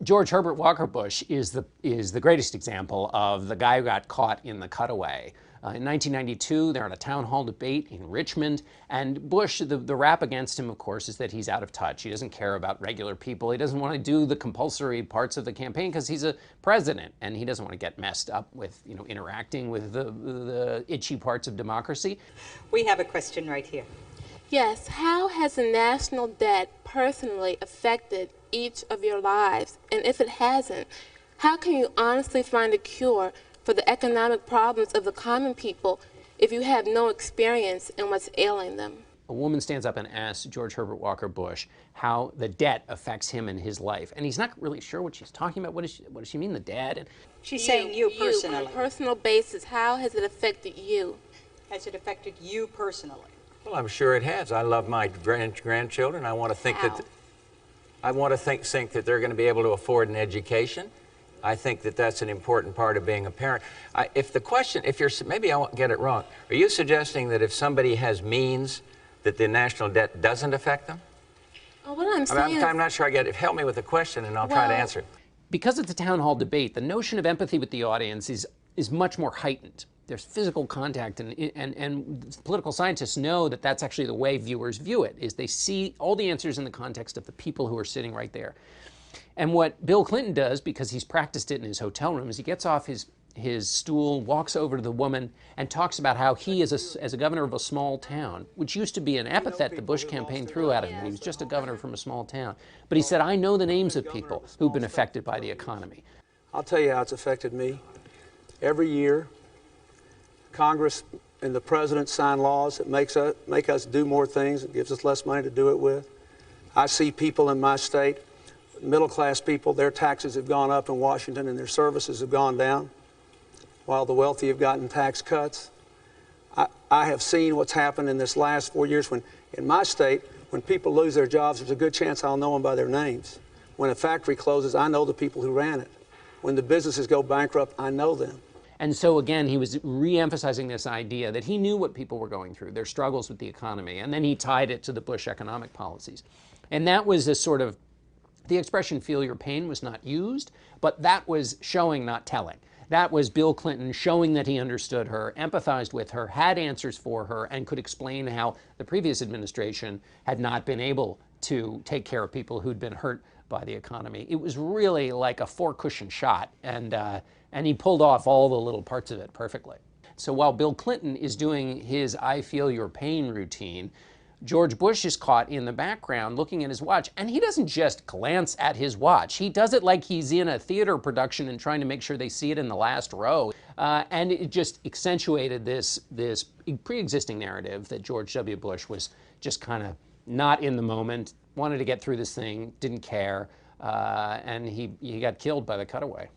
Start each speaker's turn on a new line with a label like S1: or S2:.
S1: George Herbert Walker Bush is the greatest example of the guy who got caught in the cutaway. In 1992, they're at a town hall debate in Richmond, and Bush, the rap against him, of course, is that he's out of touch. He doesn't care about regular people. He doesn't want to do the compulsory parts of the campaign because he's a president, and he doesn't want to get messed up with, interacting with the itchy parts of democracy.
S2: We have a question right here.
S3: Yes, how has the national debt personally affected each of your lives? And if it hasn't, how can you honestly find a cure for the economic problems of the common people if you have no experience in what's ailing them?
S1: A woman stands up and asks George Herbert Walker Bush how the debt affects him in his life. And he's not really sure what she's talking about. What does she mean, the debt? And
S2: she's saying you personally.
S3: On a personal basis, how has it affected you?
S2: Has it affected you personally?
S4: Well, I'm sure it has. I love my grandchildren. I want to think that they're going to be able to afford an education. I think that that's an important part of being a parent. Maybe I won't get it wrong. Are you suggesting that if somebody has means, that the national debt doesn't affect them?
S3: Oh, what I'm saying
S4: I'm not sure I get it. Help me with the question, and I'll try to answer it.
S1: Because it's a town hall debate, the notion of empathy with the audience is much more heightened. There's physical contact, and political scientists know that that's actually the way viewers view it, is they see all the answers in the context of the people who are sitting right there. And what Bill Clinton does, because he's practiced it in his hotel room, is he gets off his stool, walks over to the woman, and talks about how he, as a governor of a small town, which used to be an epithet the Bush campaign threw at him, he was just a governor from a small town. But he said, I know the names of people who've been affected by the economy.
S5: I'll tell you how it's affected me. Every year, Congress and the President sign laws that make us do more things, it gives us less money to do it with. I see people in my state, middle-class people, their taxes have gone up in Washington and their services have gone down, while the wealthy have gotten tax cuts. I have seen what's happened in this last 4 years. When, in my state, when people lose their jobs, there's a good chance I'll know them by their names. When a factory closes, I know the people who ran it. When the businesses go bankrupt, I know them.
S1: And so, again, he was re-emphasizing this idea that he knew what people were going through, their struggles with the economy, and then he tied it to the Bush economic policies. And that was a sort of, the expression feel your pain was not used, but that was showing, not telling. That was Bill Clinton showing that he understood her, empathized with her, had answers for her, and could explain how the previous administration had not been able to take care of people who'd been hurt by the economy. It was really like a four-cushion shot, and he pulled off all the little parts of it perfectly. So while Bill Clinton is doing his I feel your pain routine, George Bush is caught in the background looking at his watch, and he doesn't just glance at his watch. He does it like he's in a theater production and trying to make sure they see it in the last row. And it just accentuated this pre-existing narrative that George W. Bush was just kind of not in the moment, wanted to get through this thing, didn't care, and he got killed by the cutaway.